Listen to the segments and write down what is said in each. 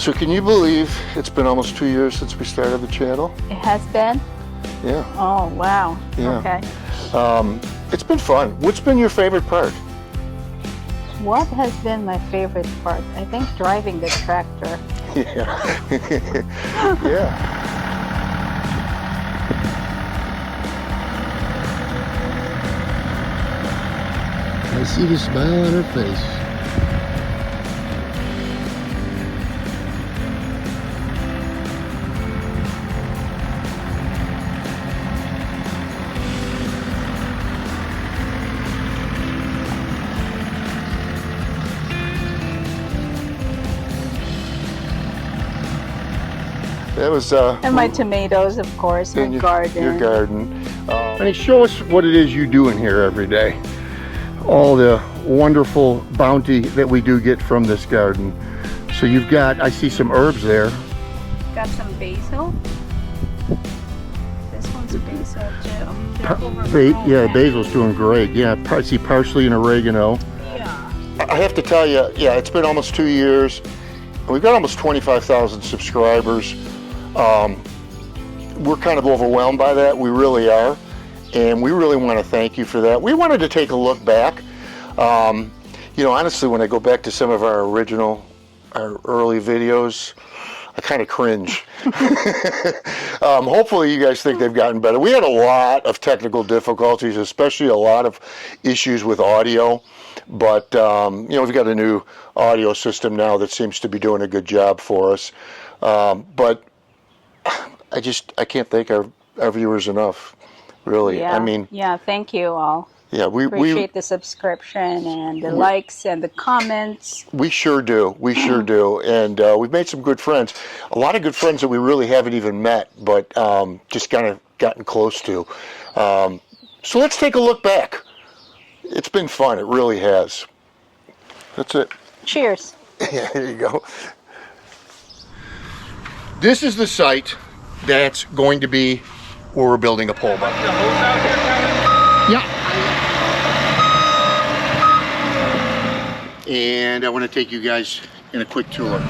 So can you believe it's been almost 2 years since we started the channel? It has been? Yeah. Oh, wow. Yeah. Okay. It's been fun. What's been your favorite part? What has been my favorite part? I think driving the tractor. Yeah. Yeah. I see the smile on her face. That was And my tomatoes, of course, my garden. Your garden. Honey, show us what it is you do in here every day. All the wonderful bounty that we do get from this garden. So you've got, I see some herbs there. Got some basil. This one's basil too. They're overgrown Yeah, now. basil's doing great. Yeah, I see parsley and oregano. Yeah. I have to tell you, yeah, it's been almost 2 years. We've got almost 25,000 subscribers. We're kind of overwhelmed by that. We really are. And we really want to thank you for that. We wanted to take a look back. You know, honestly, when I go back to some of our early videos, I kind of cringe. Hopefully you guys think they've gotten better. We had a lot of technical difficulties, especially a lot of issues with audio. But, you know, we've got a new audio system now that seems to be doing a good job for us. But I can't thank our viewers enough, really. Yeah. I mean, yeah, thank you all. yeah, we Appreciate the subscription and the likes and the comments. We sure do. We sure do. And we've made some good friends. A lot of good friends that we really haven't even met, but just kind of gotten close to. So let's take a look back. It's been fun. It really has. That's it. Cheers. Yeah, there you go. This is the site that's going to be where we're building a pole barn. Yeah. And I want to take you guys in a quick tour.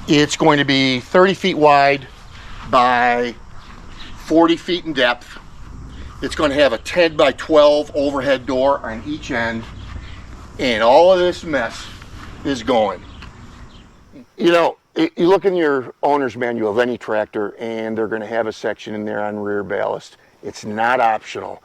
It's going to be 30 feet wide by 40 feet in depth. It's going to have a 10 by 12 overhead door on each end. And all of this mess is going. You know, you look in your owner's manual of any tractor and they're going to have a section in there on rear ballast. It's not optional.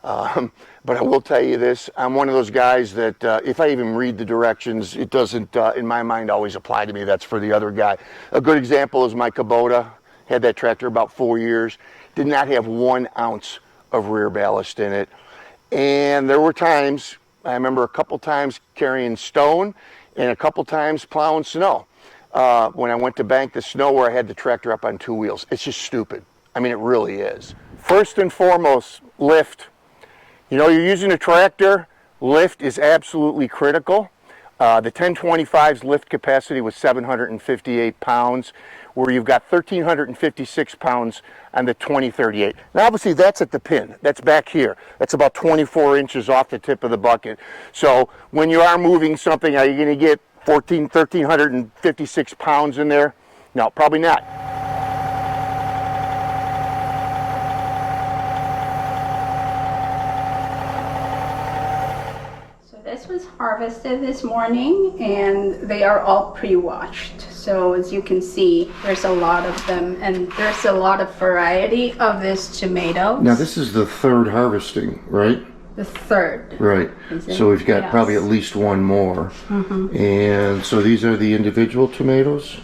But I will tell you this, I'm one of those guys that if I even read the directions, it doesn't, in my mind, always apply to me. That's for the other guy. A good example is my Kubota. Had that tractor about 4 years. Did not have 1 ounce of rear ballast in it. And there were times, I remember a couple times carrying stone and a couple times plowing snow. When I went to bank the snow where I had the tractor up on 2 wheels. It's just stupid. I mean, it really is. First and foremost, lift. You know, you're using a tractor, lift is absolutely critical. The 1025's lift capacity was 758 pounds, where you've got 1,356 pounds on the 2038. Now, obviously, that's at the pin. That's back here. That's about 24 inches off the tip of the bucket. So when you are moving something, are you going to get 1,356 pounds in there? No, probably not. This was harvested this morning and they are all pre-washed. So as you can see, there's a lot of them and there's a lot of variety of this tomato. Now this is the third harvesting, right? The third. Right. So we've got probably at least one more. And so these are the individual tomatoes?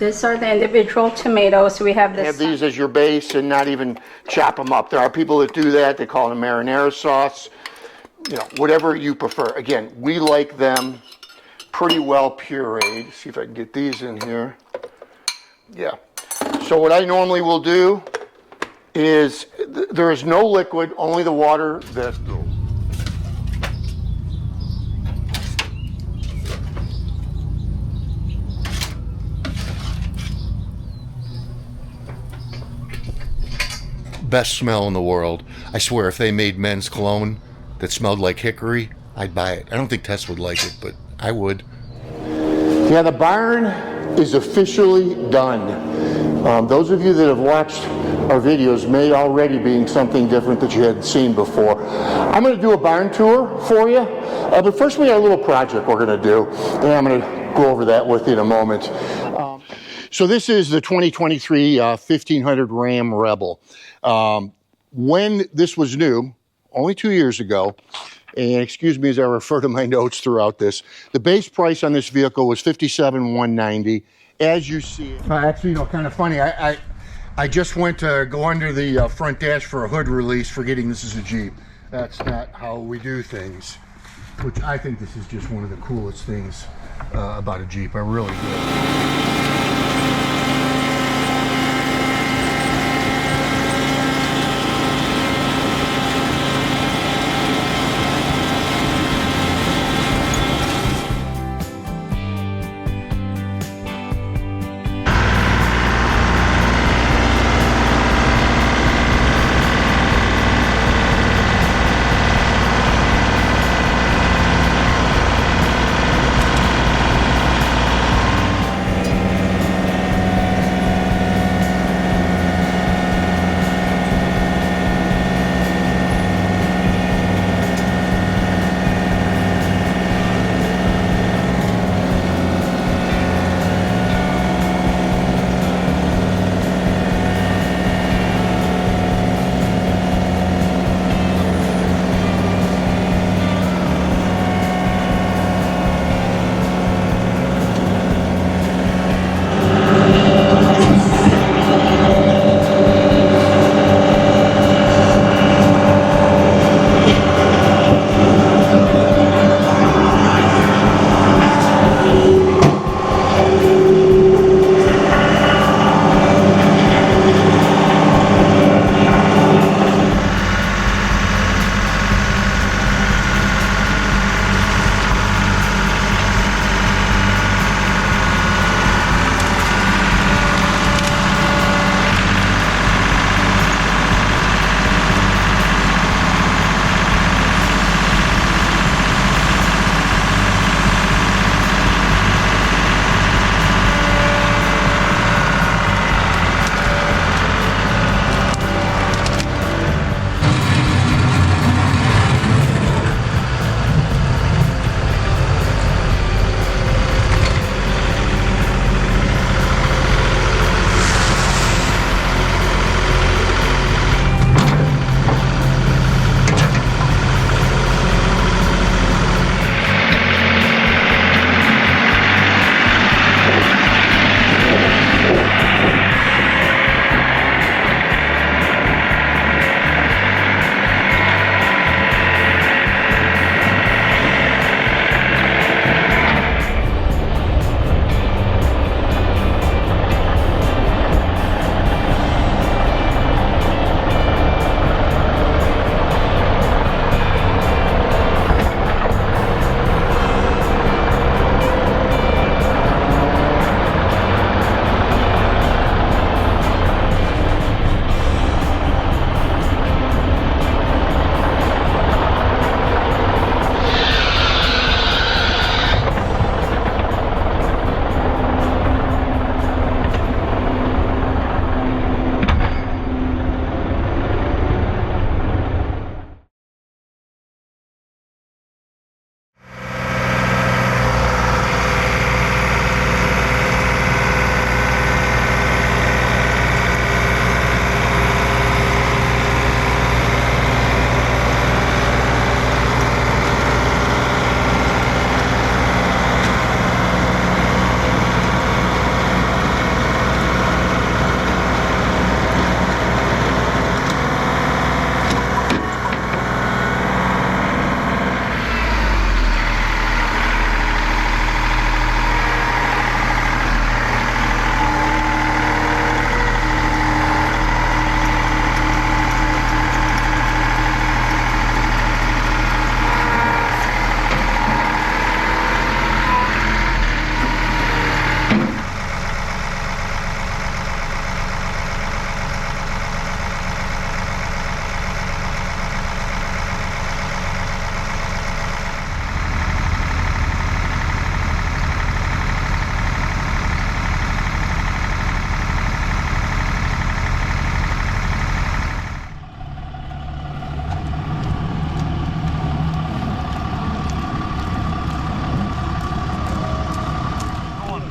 These are the individual tomatoes. We have this. Have these as your base and not even chop them up. There are people that do that. They call it a marinara sauce. You know, whatever you prefer. Again, we like them pretty well pureed. See if I can get these in here. Yeah. So what I normally will do is there is no liquid, only the water that best smell in the world. I swear if they made men's cologne that smelled like hickory, I'd buy it. I don't think Tess would like it, but I would. Yeah, the barn is officially done. Those of you that have watched our videos may already be something different that you hadn't seen before. I'm going to do a barn tour for you, but first we got a little project we're going to do, and I'm going to go over that with you in a moment. So this is the 2023 1500 Ram Rebel. When this was new, only 2 years ago, and excuse me as I refer to my notes throughout this, the base price on this vehicle was $57,190. As you see it, actually, you know, kind of funny, I just went to go under the front dash for a hood release, forgetting this is a Jeep. That's not how we do things, which I think this is just one of the coolest things about a Jeep. I really do.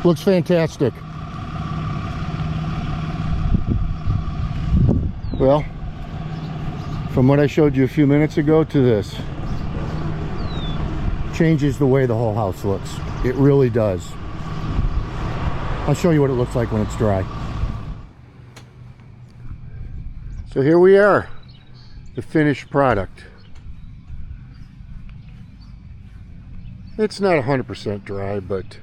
Looks fantastic. Well, from what I showed you a few minutes ago to this, changes the way the whole house looks. It really does. I'll show you what it looks like when it's dry. So here we are, the finished product. It's not 100% dry, but